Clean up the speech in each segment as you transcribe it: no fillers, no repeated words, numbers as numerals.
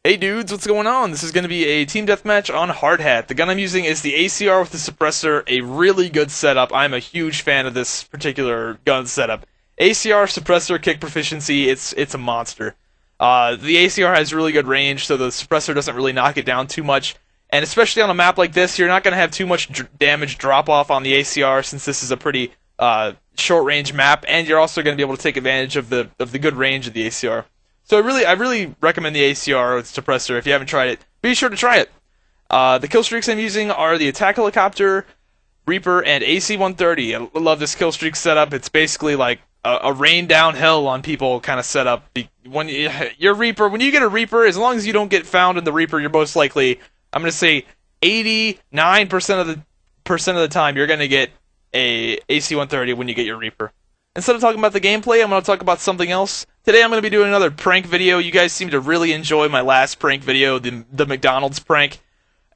Hey dudes, what's going on? This is going to be a team deathmatch on Hard Hat. The gun I'm using is the ACR with the suppressor, a really good setup. I'm a huge fan of this particular gun setup. ACR, suppressor, kick proficiency, it's a monster. The ACR has really good range, so the suppressor doesn't really knock it down too much. And especially on a map like this, you're not going to have too much damage drop off on the ACR since this is a pretty short range map, and you're also going to be able to take advantage of the good range of the ACR. So I really recommend the ACR with suppressor. If you haven't tried it, be sure to try it. The kill streaks I'm using are the attack helicopter, Reaper, and AC-130. I love this kill streak setup. It's basically like a rain down hell on people kind of setup. When your Reaper, when you get a Reaper, as long as you don't get found in the Reaper, you're most likely, I'm going to say 89% of the time, you're going to get a AC-130 when you get your Reaper. Instead of talking about the gameplay, I'm going to talk about something else. Today I'm going to be doing another prank video. You guys seem to really enjoy my last prank video, the McDonald's prank.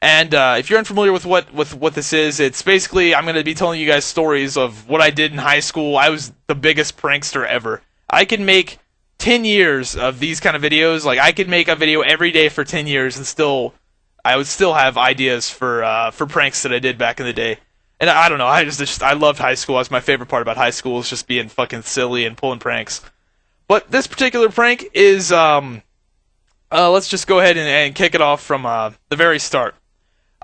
And if you're unfamiliar with what this is, it's basically I'm going to be telling you guys stories of what I did in high school. I was the biggest prankster ever. I could make 10 years of these kind of videos. Like I could make a video every day for 10 years and I would still have ideas for pranks that I did back in the day. And I don't know, I loved high school. That's my favorite part about high school, is just being fucking silly and pulling pranks. But this particular prank is, let's just go ahead and kick it off from the very start.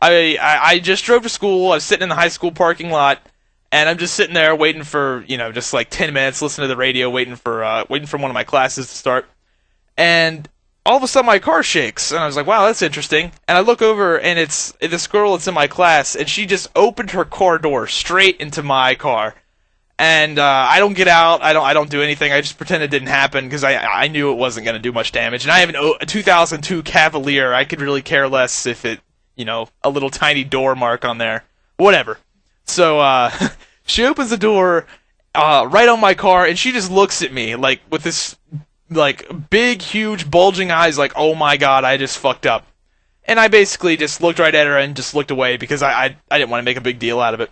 I just drove to school. I was sitting in the high school parking lot, and I'm just sitting there waiting for, just like 10 minutes, listening to the radio, waiting for one of my classes to start. And all of a sudden my car shakes, and I was like, wow, that's interesting. And I look over, and it's this girl that's in my class, and she just opened her car door straight into my car. And I don't get out, I don't do anything, I just pretend it didn't happen, because I knew it wasn't going to do much damage. And I have a 2002 Cavalier, I could really care less if it, a little tiny door mark on there. Whatever. So she opens the door right on my car, and she just looks at me, like, with this big, huge, bulging eyes, like, oh my god, I just fucked up. And I basically just looked right at her and just looked away because I didn't want to make a big deal out of it.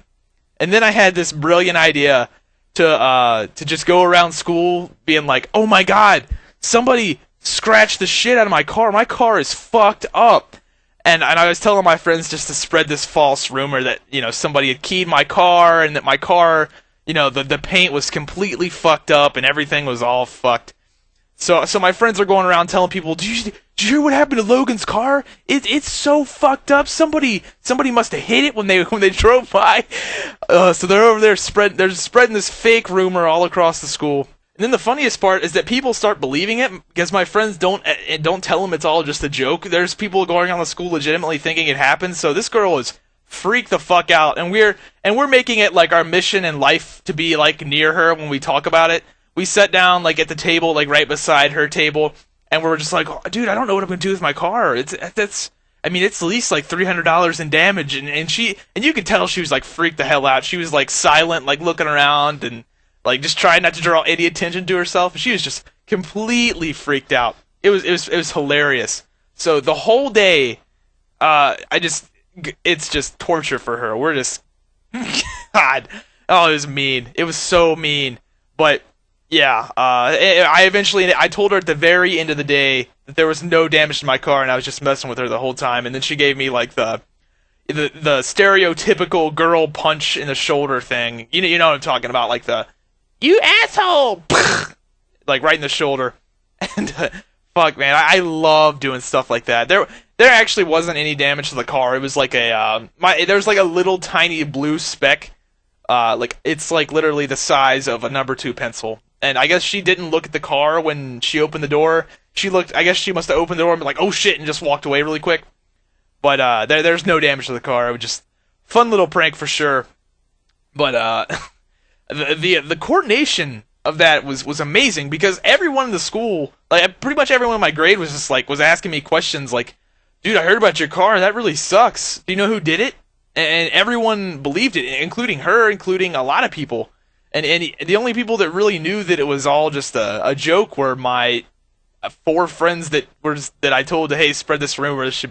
And then I had this brilliant idea to just go around school being like, oh my god, somebody scratched the shit out of my car is fucked up. And I was telling my friends just to spread this false rumor that, somebody had keyed my car and that my car, the paint was completely fucked up and everything was all fucked. So my friends are going around telling people, did you hear what happened to Logan's car? It's so fucked up. Somebody must have hit it when they drove by. So they're over there they're spreading this fake rumor all across the school. And then the funniest part is that people start believing it because my friends don't tell them it's all just a joke. There's people going around the school legitimately thinking it happened. So this girl is freaked the fuck out, and we're making it like our mission in life to be like near her when we talk about it. We sat down like at the table, like right beside her table, and we were just like, oh, dude, I don't know what I'm gonna do with my car. It's at least like $300 in damage, and you could tell she was like freaked the hell out. She was like silent, like looking around and like just trying not to draw any attention to herself. She was just completely freaked out. It was hilarious. So the whole day, it's just torture for her. We're just God, oh, it was mean. It was so mean, but. Yeah, I told her at the very end of the day that there was no damage to my car, and I was just messing with her the whole time. And then she gave me like the stereotypical girl punch in the shoulder thing. You know what I'm talking about, like the "you asshole," like right in the shoulder. And fuck, man, I love doing stuff like that. There actually wasn't any damage to the car. It was like there's like a little tiny blue speck. Like it's like literally the size of a number 2 pencil. And I guess she didn't look at the car when she opened the door. I guess she must have opened the door and been like, oh shit, and just walked away really quick. But there's no damage to the car. It was just fun little prank for sure. But the coordination of that was amazing because everyone in the school, like pretty much everyone in my grade was just like was asking me questions like, dude, I heard about your car. That really sucks. Do you know who did it? And everyone believed it, including her, including a lot of people. And the only people that really knew that it was all just a joke were my 4 friends that I told, hey, spread this rumor. This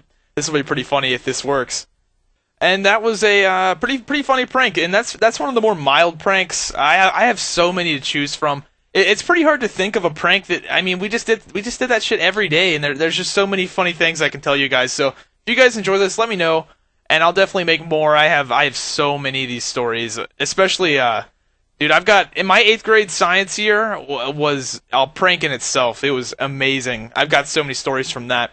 will be pretty funny if this works. And that was a pretty funny prank. And that's one of the more mild pranks. I have so many to choose from. it's pretty hard to think of a prank that, I mean, we just did that shit every day, and there's just so many funny things I can tell you guys. So if you guys enjoy this, let me know, and I'll definitely make more. I have so many of these stories, especially dude, I've got, in my 8th grade science year was a prank in itself. It was amazing. I've got so many stories from that.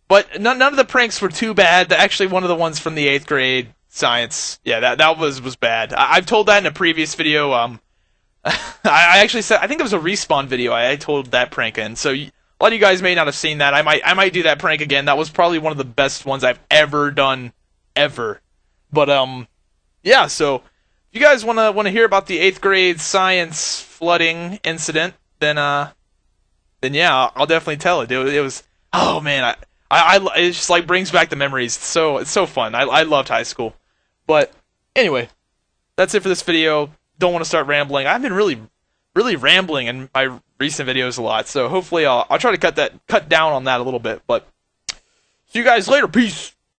But none of the pranks were too bad. Actually, one of the ones from the 8th grade science, yeah, that was bad. I've told that in a previous video. I actually said, I think it was a Respawn video. I told that prank in. So a lot of you guys may not have seen that. I might do that prank again. That was probably one of the best ones I've ever done, ever. But yeah. So if you guys wanna hear about the 8th grade science flooding incident, then yeah, I'll definitely tell it. It was, oh man, it just like brings back the memories. It's so fun. I loved high school. But anyway, that's it for this video. Don't want to start rambling. I've been really rambling in my recent videos a lot. So hopefully I'll try to cut down on that a little bit. But see you guys later. Peace.